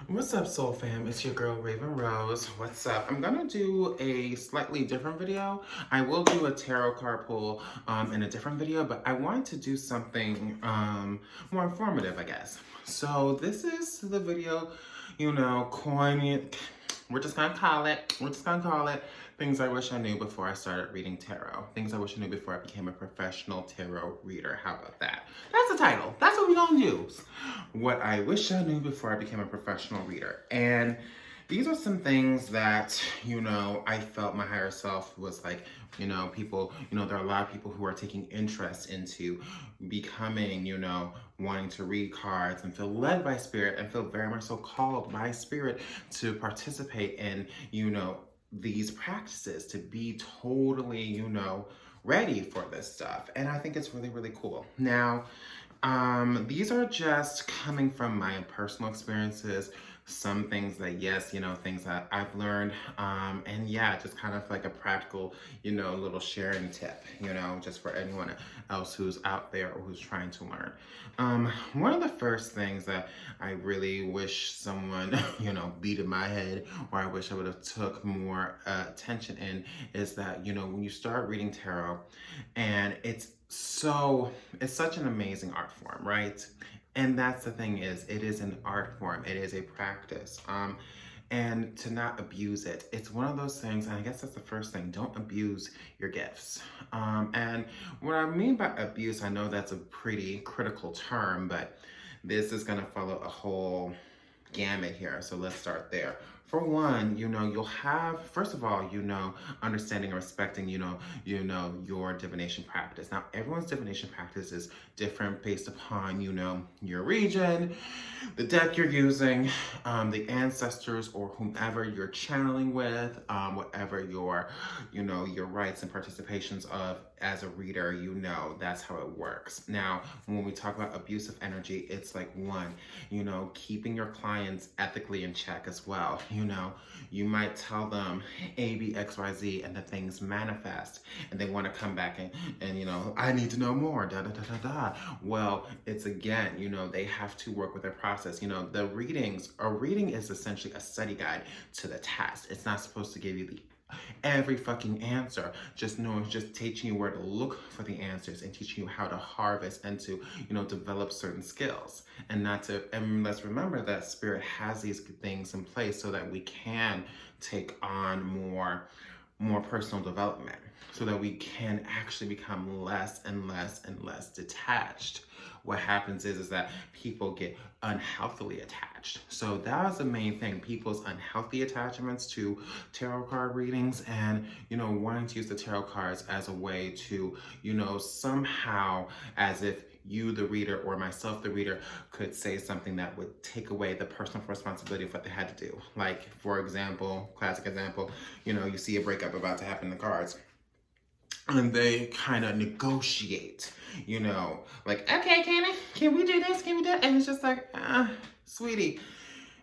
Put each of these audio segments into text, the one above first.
What's up, Soul Fam? It's your girl, Raven Rose. What's up? I'm gonna do a slightly different video. I will do a tarot card pull in a different video, but I wanted to do something more informative, I guess. So this is the video, we're just gonna call it things I wish I knew before I started reading tarot. Things I wish I knew before I became a professional tarot reader. How about that? That's the title. That's what we're gonna use. What I wish I knew before I became a professional reader. And these are some things that, I felt my higher self was like, people, there are a lot of people who are taking interest into becoming, wanting to read cards and feel led by spirit and feel very much so called by spirit to participate in, these practices, to be totally, ready for this stuff. And I think it's really, really cool. Now, these are just coming from my personal experiences. Some things that, yes, things that I've learned. And yeah, just kind of like a practical, little sharing tip, just for anyone else who's out there or who's trying to learn. One of the first things that I really wish someone, beat in my head, or I wish I would have took more attention in, is that, when you start reading tarot, and it's such an amazing art form, right? And that's the thing, is it is an art form, it is a practice. And to not abuse it, it's one of those things, and I guess that's the first thing, don't abuse your gifts. And what I mean by abuse, I know that's a pretty critical term, but this is going to follow a whole gamut here. So let's start there. For one, you'll have, first of all, understanding and respecting, your divination practice. Now, everyone's divination practice is different based upon, your region, the deck you're using, the ancestors or whomever you're channeling with, whatever your rights and participations of as a reader, that's how it works. Now, when we talk about abusive energy, it's like one, keeping your clients ethically in check as well. You might tell them A, B, X, Y, Z, and the things manifest, and they want to come back and I need to know more, da da da da da. Well, it's again, they have to work with their process. The a reading is essentially a study guide to the test. It's not supposed to give you every fucking answer. Just teaching you where to look for the answers and teaching you how to harvest and to, develop certain skills. And let's remember that spirit has these things in place so that we can take on more personal development, so that we can actually become less and less and less detached. What happens is that people get unhealthily attached. So that was the main thing, people's unhealthy attachments to tarot card readings, and wanting to use the tarot cards as a way to, somehow, as if you, the reader, or myself, the reader, could say something that would take away the personal responsibility of what they had to do. Like, for example, classic example, you see a breakup about to happen in the cards, and they kind of negotiate, like, okay, can we do this? Can we do that? And it's just like, sweetie,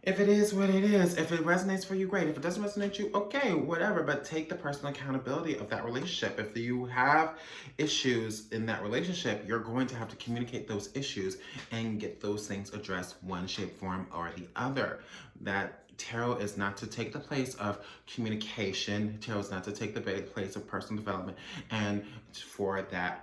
if it is what it is, if it resonates for you, great. If it doesn't resonate you, okay, whatever. But take the personal accountability of that relationship. If you have issues in that relationship, you're going to have to communicate those issues and get those things addressed one shape, form, or the other. That tarot is not to take the place of communication. Tarot is not to take the place of personal development. And for that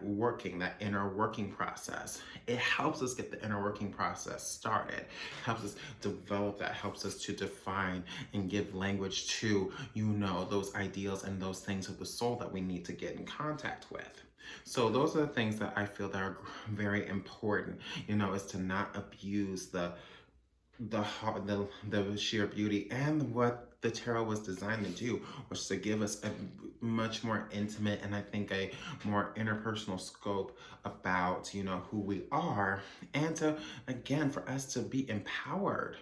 inner working process, it helps us get the inner working process started. It helps us develop that, helps us to define and give language to, those ideals and those things of the soul that we need to get in contact with. So those are the things that I feel that are very important, is to not abuse the sheer beauty and what the tarot was designed to do, was to give us a much more intimate and I think a more interpersonal scope about, who we are, and to, again, for us to be empowered,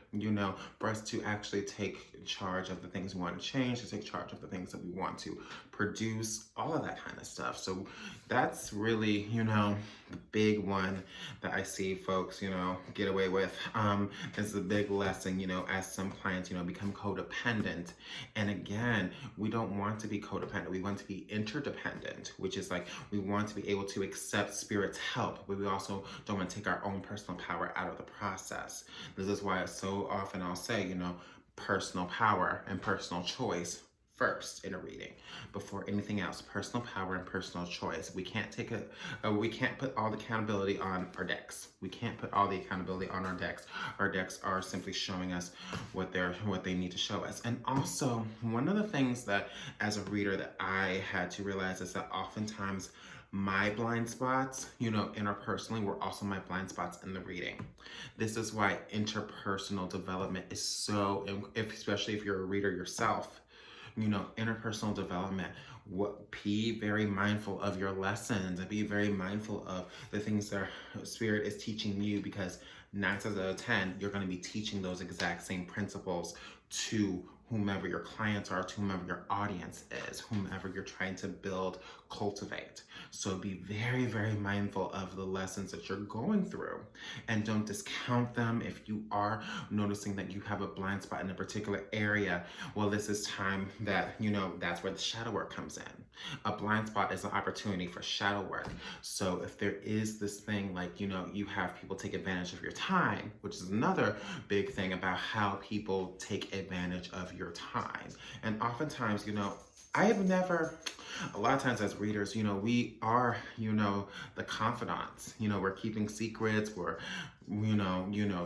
for us to actually take charge of the things we want to change, to take charge of the things that we want to produce, all of that kind of stuff. So that's really, the big one that I see folks, get away with. This is a big lesson, as some clients, become codependent dependent. And again, we don't want to be codependent. We want to be interdependent, which is like we want to be able to accept spirit's help, but we also don't want to take our own personal power out of the process. This is why so often I'll say, personal power and personal choice first in a reading before anything else. Personal power and personal choice. We can't we can't put all the accountability on our decks. We can't put all the accountability on our decks. Our decks are simply showing us what they need to show us. And also, one of the things that as a reader that I had to realize is that oftentimes my blind spots, interpersonally, were also my blind spots in the reading. This is why interpersonal development is so, especially if you're a reader yourself, interpersonal development. Be very mindful of your lessons and be very mindful of the things that Spirit is teaching you, because 9 times out of 10, you're going to be teaching those exact same principles to whomever your clients are, to whomever your audience is, whomever you're trying to build, cultivate. So be very, very mindful of the lessons that you're going through, and don't discount them. If you are noticing that you have a blind spot in a particular area, well, this is time that, that's where the shadow work comes in. A blind spot is an opportunity for shadow work. So if there is this thing like, you have people take advantage of your time, which is another big thing about how people take advantage of your time. And oftentimes, I have never, a lot of times as readers, we are, the confidants, we're keeping secrets, we're,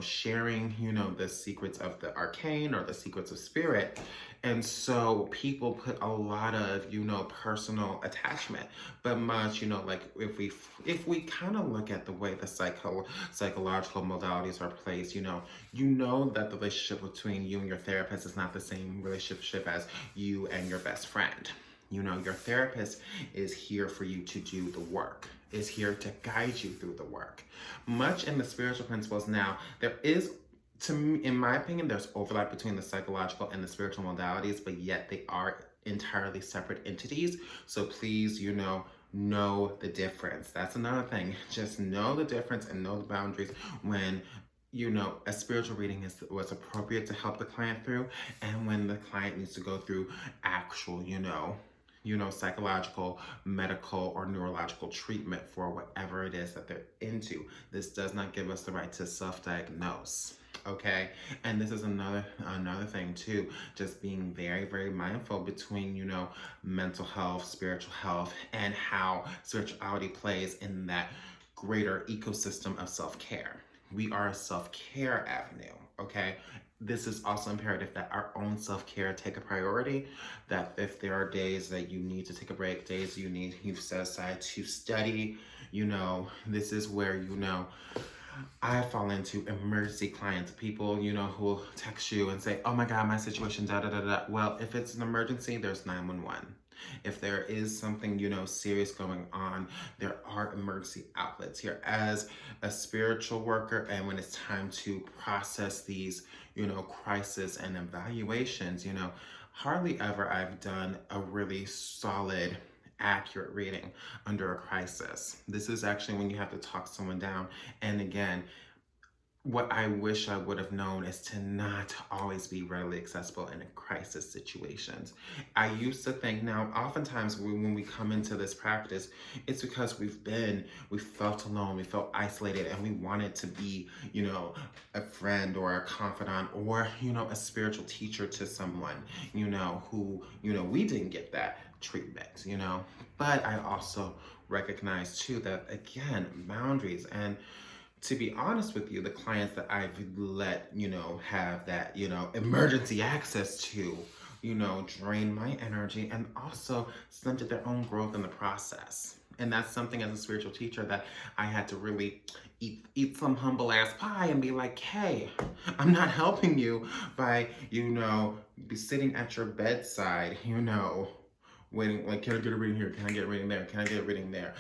sharing, the secrets of the arcane or the secrets of spirit. And so people put a lot of, personal attachment, but much, like if we kind of look at the way the psychological modalities are placed, you know that the relationship between you and your therapist is not the same relationship as you and your best friend. Your therapist is here for you to do the work, is here to guide you through the work. Much in the spiritual principles now, there is, to me, in my opinion, there's overlap between the psychological and the spiritual modalities, but yet they are entirely separate entities. So please, know the difference. That's another thing. Just know the difference and know the boundaries when a spiritual reading is what's appropriate to help the client through, and when the client needs to go through actual, psychological, medical, or neurological treatment for whatever it is that they're into. This does not give us the right to self-diagnose. Okay, and this is another thing too, just being very, very mindful between, mental health, spiritual health, and how spirituality plays in that greater ecosystem of self-care. We are a self-care avenue, okay? This is also imperative that our own self-care take a priority, that if there are days that you need to take a break, days you've set aside to study, this is where, I fall into emergency clients, people, who will text you and say, oh my God, my situation, da da da da. Well, if it's an emergency, there's 911. If there is something, serious going on, there are emergency outlets here. As a spiritual worker, and when it's time to process these, crisis and evaluations, hardly ever I've done a really solid, accurate reading under a crisis. This is actually when you have to talk someone down. And again, what I wish I would have known is to not always be readily accessible in crisis situations. I used to think, now oftentimes when we come into this practice, it's because we felt alone, we felt isolated, and we wanted to be, a friend or a confidant or, a spiritual teacher to someone, who, we didn't get that treatment, But I also recognize too that, again, boundaries, and to be honest with you, the clients that I've let, have that, emergency access to, drain my energy and also stunted their own growth in the process. And that's something as a spiritual teacher that I had to really eat some humble ass pie and be like, hey, I'm not helping you by, be sitting at your bedside, waiting, like, can I get a reading here? Can I get a reading there? Can I get a reading there?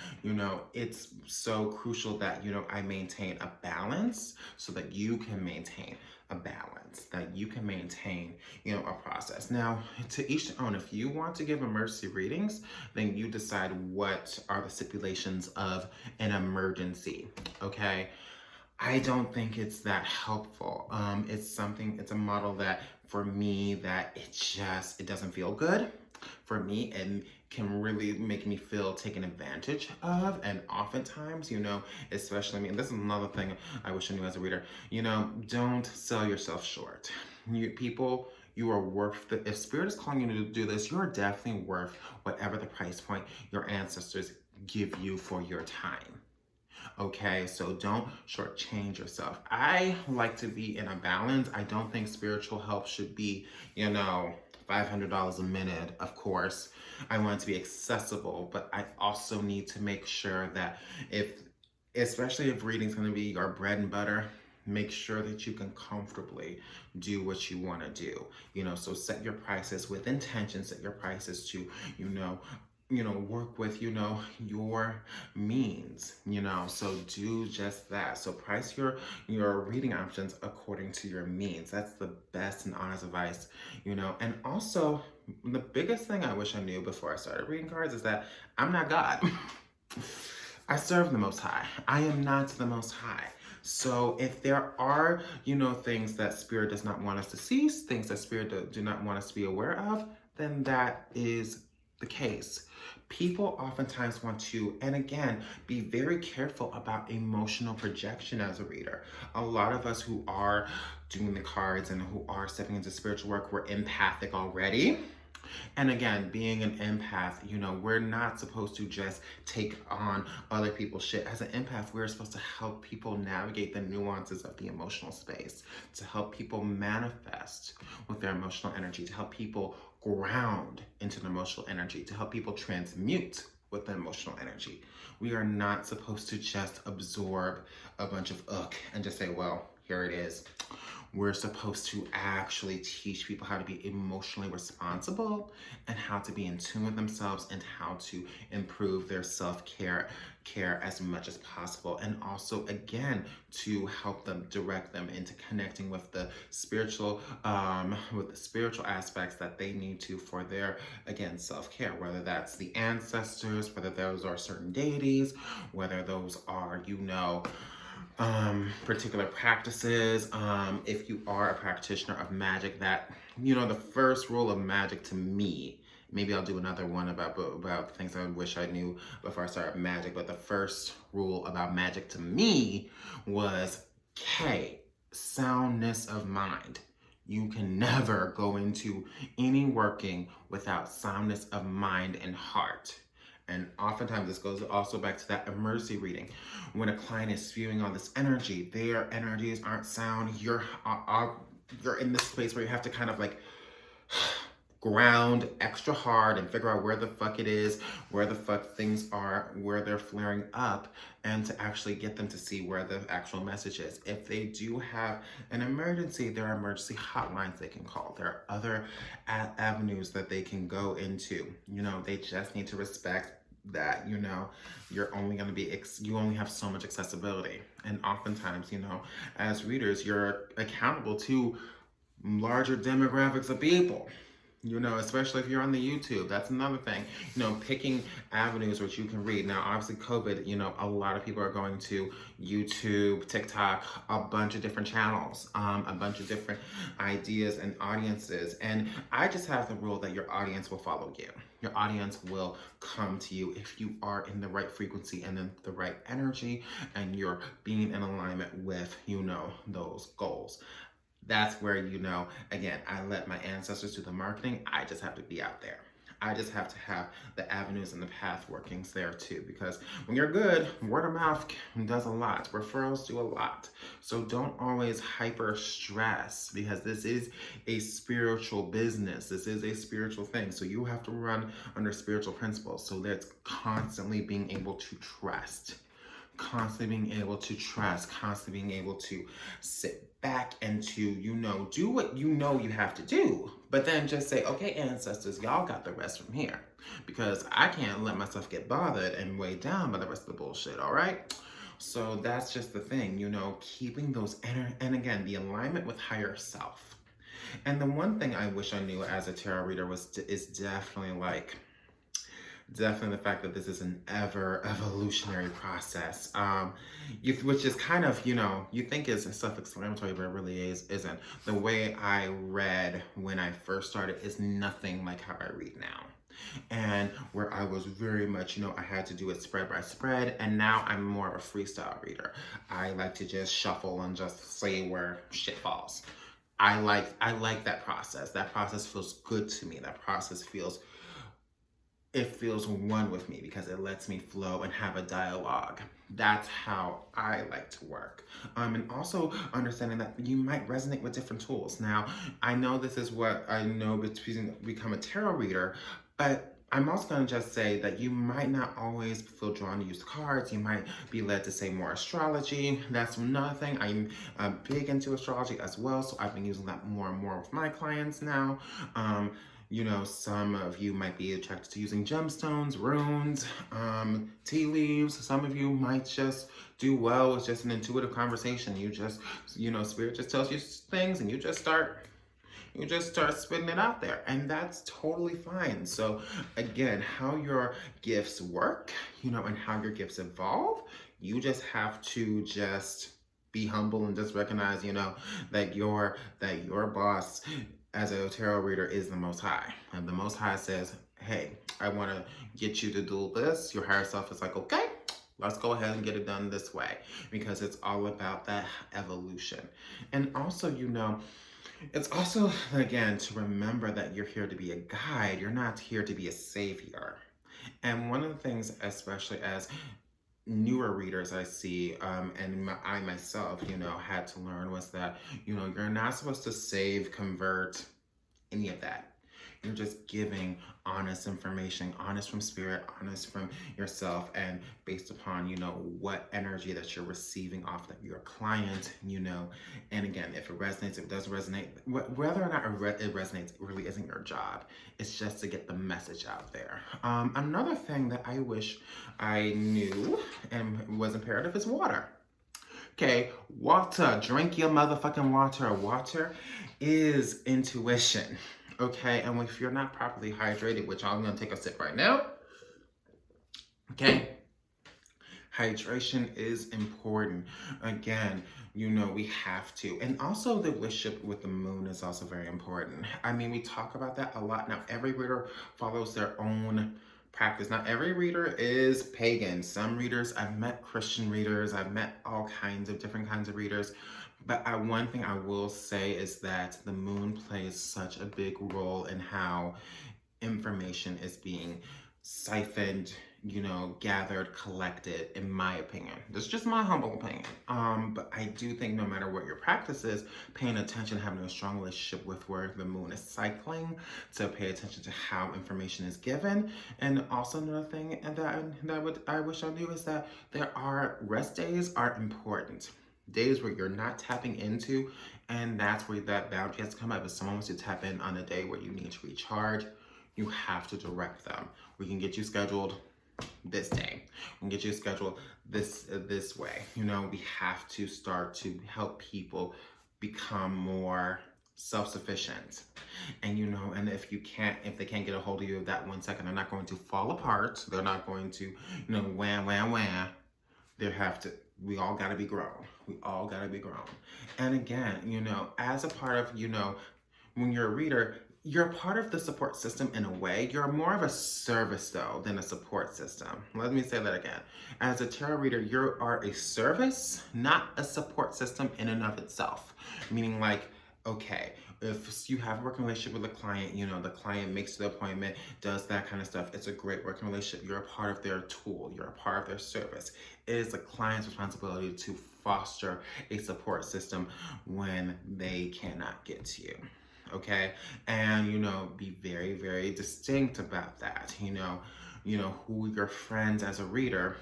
It's so crucial that, I maintain a balance so that you can maintain a balance, that you can maintain, a process. Now, to each their own. If you want to give emergency readings, then you decide what are the stipulations of an emergency, okay? I don't think it's that helpful. It's a model that for me that it doesn't feel good. For me, and can really make me feel taken advantage of. And oftentimes, especially me, and this is another thing I wish I knew as a reader, don't sell yourself short. You are worth if Spirit is calling you to do this, you're definitely worth whatever the price point your ancestors give you for your time. Okay, so don't shortchange yourself. I like to be in a balance. I don't think spiritual help should be, $500 a minute, of course. I want it to be accessible, but I also need to make sure that especially if reading's going to be your bread and butter, make sure that you can comfortably do what you want to do. So set your prices with intention, set your prices to, work with, your means, so do just that. So price your reading options according to your means. That's the best and honest advice, and also the biggest thing I wish I knew before I started reading cards is that I'm not God. I serve the Most High. I am not the Most High. So if there are, things that Spirit does not want us to see, things that Spirit do not want us to be aware of, then that is the case. People oftentimes want to, and again, be very careful about emotional projection as a reader. A lot of us who are doing the cards and who are stepping into spiritual work, we're empathic already. And again, being an empath, we're not supposed to just take on other people's shit. As an empath, we're supposed to help people navigate the nuances of the emotional space, to help people manifest with their emotional energy, to help people ground into the emotional energy, to help people transmute with the emotional energy. We are not supposed to just absorb a bunch of and just say, well, here it is. We're supposed to actually teach people how to be emotionally responsible and how to be in tune with themselves and how to improve their self-care as much as possible. And also, again, to help them, direct them into connecting with the spiritual aspects that they need to for their, again, self-care, whether that's the ancestors, whether those are certain deities, whether those are, particular practices. If you are a practitioner of magic, that, the first rule of magic to me, maybe I'll do another one about things I wish I knew before I started magic, but the first rule about magic to me was soundness of mind. You can never go into any working without soundness of mind and heart. And oftentimes this goes also back to that emergency reading. When a client is spewing all this energy, their energies aren't sound. You're in this space where you have to kind of like ground extra hard and figure out where the fuck it is, where the fuck things are, where they're flaring up, and to actually get them to see where the actual message is. If they do have an emergency, there are emergency hotlines they can call. There are other avenues that they can go into. They just need to respect that, you're only going to be, you only have so much accessibility. And oftentimes, as readers, you're accountable to larger demographics of people. Especially if you're on the YouTube. That's another thing. Picking avenues which you can read. Now, obviously, COVID, a lot of people are going to YouTube, TikTok, a bunch of different channels, a bunch of different ideas and audiences. And I just have the rule that your audience will follow you. Your audience will come to you if you are in the right frequency and in the right energy, and you're being in alignment with, those goals. That's where, again, I let my ancestors do the marketing. I just have to be out there. I just have to have the avenues and the path workings there too, because when you're good, word of mouth does a lot. Referrals do a lot. So don't always hyper stress, because this is a spiritual business. This is a spiritual thing. So you have to run under spiritual principles. So that's constantly being able to trust. Constantly being able to trust, constantly being able to sit back and to, do what you have to do, but then just say, okay, ancestors, y'all got the rest from here, because I can't let myself get bothered and weighed down by the rest of the bullshit, all right? So that's just the thing, keeping those and again, the alignment with higher self. And the one thing I wish I knew as a tarot reader is definitely like definitely the fact that this is an ever evolutionary process, which is kind of, you think is self-explanatory, but it really isn't. The way I read when I first started is nothing like how I read now. And where I was very much, I had to do it spread by spread, and now I'm more of a freestyle reader. I like to just shuffle and just say where shit falls. I like that process. That process feels good to me. That process feels one with me because it lets me flow and have a dialogue. That's how I like to work. And also understanding that you might resonate with different tools. Now, I know this is what I know between become a tarot reader, but I'm also going to just say that you might not always feel drawn to use cards. You might be led to say more astrology. That's another thing. I'm big into astrology as well, so I've been using that more and more with my clients now. Some of you might be attracted to using gemstones, runes, tea leaves. Some of you might just do well with just an intuitive conversation. You just, spirit just tells you things and you just start spitting it out there, and that's totally fine. So again, how your gifts work, and how your gifts evolve, you just have to just be humble and just recognize, that your boss as a tarot reader is the Most High. And the Most High says, hey, I want to get you to do this. Your higher self is like, okay, let's go ahead and get it done this way, because it's all about that evolution. And also, it's also, again, to remember that you're here to be a guide. You're not here to be a savior. And one of the things, especially as newer readers I see, and I myself, had to learn, was that, you're not supposed to save, convert, any of that. You're just giving honest information, honest from spirit, honest from yourself, and based upon, what energy that you're receiving off of your client, and again, if it resonates, if it doesn't resonate, whether or not it resonates really isn't your job. It's just to get the message out there. Another thing that I wish I knew and was imperative is water. Okay, water. Drink your motherfucking water. Water is intuition. Okay, and if you're not properly hydrated, which I'm gonna take a sip right now. Okay, hydration is important. Again, we have to. And also the worship with the moon is also very important. I mean, we talk about that a lot. Now, every reader follows their own practice. Not every reader is pagan. Some readers, I've met Christian readers, I've met all kinds of different kinds of readers. But one thing I will say is that the moon plays such a big role in how information is being siphoned, gathered, collected, in my opinion. This is just my humble opinion. But I do think no matter what your practice is, paying attention, having a strong relationship with where the moon is cycling, to pay attention to how information is given. And also another thing that I wish I knew is that rest days are important. Days where you're not tapping into, and that's where that boundary has to come up. If someone wants to tap in on a day where you need to recharge, you have to direct them. We can get you scheduled this day. We can get you scheduled this way. We have to start to help people become more self-sufficient. And and if they can't get a hold of you that 1 second, they're not going to fall apart. They're not going to, wham. We all gotta be grown. We all gotta be grown. And again, as a part of, when you're a reader, you're part of the support system in a way. You're more of a service, though, than a support system. Let me say that again. As a tarot reader, you are a service, not a support system in and of itself. Meaning okay, if you have a working relationship with a client, the client makes the appointment, does that kind of stuff. It's a great working relationship. You're a part of their tool. You're a part of their service. It is the client's responsibility to foster a support system when they cannot get to you. Okay, and be very, very distinct about that. Who your friends as a reader.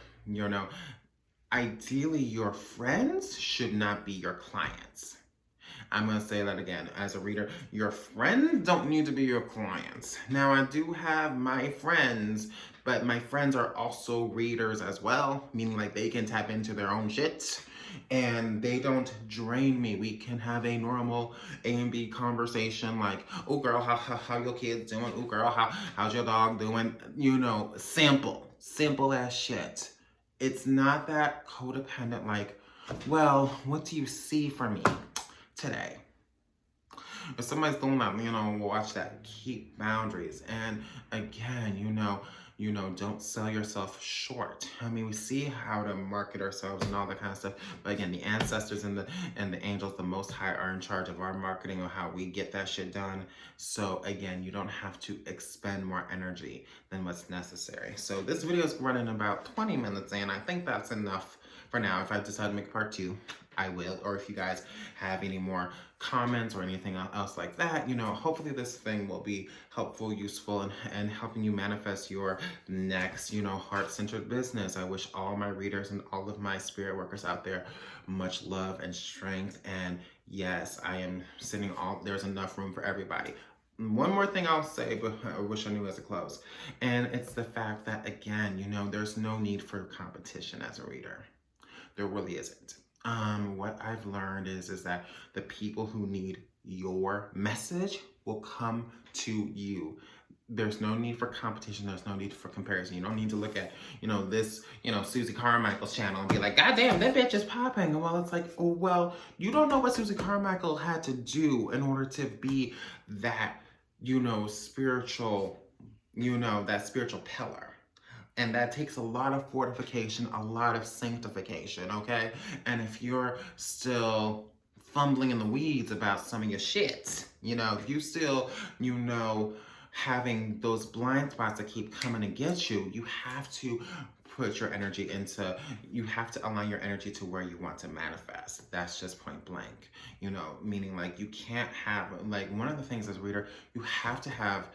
Ideally, your friends should not be your clients. I'm going to say that again. As a reader, your friends don't need to be your clients. Now, I do have my friends, but my friends are also readers as well, meaning they can tap into their own shit. and they don't drain me. We can have a normal A and B conversation like, oh girl, how your kids doing? Oh girl, how's your dog doing? You know, simple as shit. It's not that codependent like, well, what do you see for me today? If somebody's doing that, watch that. Keep boundaries. And again, don't sell yourself short. I mean, we see how to market ourselves and all that kind of stuff. But again, the ancestors and the angels, the Most High, are in charge of our marketing or how we get that shit done. So again, you don't have to expend more energy than what's necessary. So this video is running about 20 minutes, and I think that's enough for now. If I decide to make part 2, I will. Or if you guys have any more comments or anything else like that, hopefully this thing will be helpful, useful, and helping you manifest your next, heart-centered business. I wish all my readers and all of my spirit workers out there much love and strength. And yes, I am sending there's enough room for everybody. One more thing I'll say, but I wish I knew as a close. And it's the fact that, again, there's no need for competition as a reader. There really isn't. What I've learned is that the people who need your message will come to you. There's no need for competition. There's no need for comparison. You don't need to look at, this, Susie Carmichael's channel and be like, God damn, that bitch is popping. Well, it's like, oh, well, you don't know what Susie Carmichael had to do in order to be that, spiritual, that spiritual pillar. And that takes a lot of fortification, a lot of sanctification, okay? And if you're still fumbling in the weeds about some of your shit, if you still, having those blind spots that keep coming to get you, you have to put your energy you have to align your energy to where you want to manifest. That's just point blank, meaning like you can't have, like one of the things as a reader, you have to have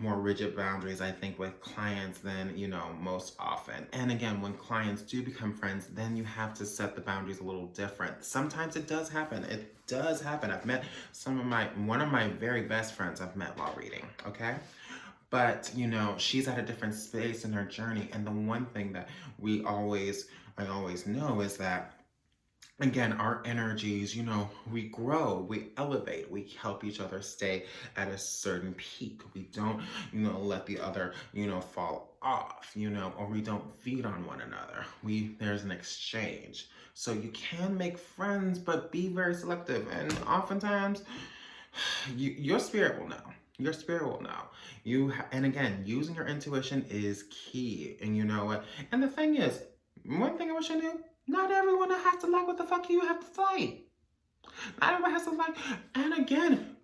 more rigid boundaries, I think, with clients than, most often. And again, when clients do become friends, then you have to set the boundaries a little different. Sometimes it does happen. It does happen. I've met one of my very best friends I've met while reading, okay? But, she's at a different space in her journey. And the one thing that I always know is that, again, our energies, we grow, we elevate, we help each other stay at a certain peak. We don't, let the other, fall off, or we don't feed on one another. There's an exchange. So you can make friends, but be very selective. And oftentimes, your spirit will know. Your spirit will know. And again, using your intuition is key. And you know what? And the thing is, one thing I wish I knew, not everyone has to like what the fuck you have to say. Not everyone has to like. And again,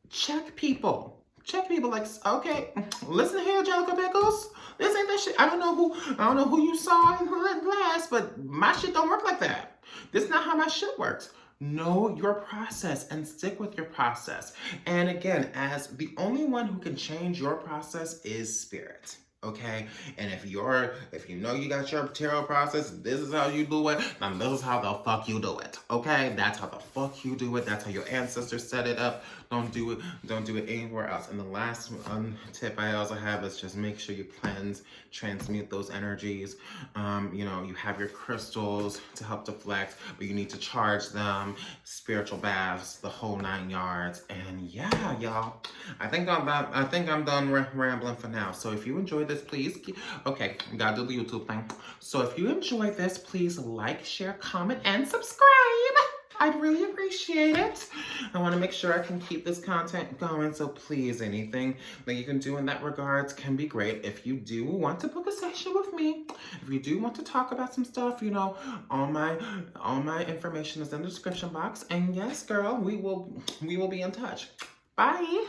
check people. Check people. Like, okay, listen here, Angelica Pickles. This ain't that shit. I don't know who you saw in the glass, but my shit don't work like that. This is not how my shit works. Know your process and stick with your process. And again, as the only one who can change your process is spirit. Okay, and if you got your tarot process, this is how you do it, and this is how the fuck you do it. Okay, that's how the fuck you do it. That's how your ancestors set it up. Don't do it anywhere else. And the last tip I also have is just make sure you cleanse, transmute those energies. You have your crystals to help deflect, but you need to charge them. Spiritual baths, the whole 9 yards. And yeah, y'all, I think I'm done rambling for now. So if you enjoyed this, please, gotta do the YouTube thing. So if you enjoyed this, please like, share, comment, and subscribe. I'd really appreciate it. I want to make sure I can keep this content going, so please, anything that you can do in that regards can be great. If you do want to book a session with me, if you do want to talk about some stuff, all my information is in the description box. And yes, girl, we will be in touch. Bye.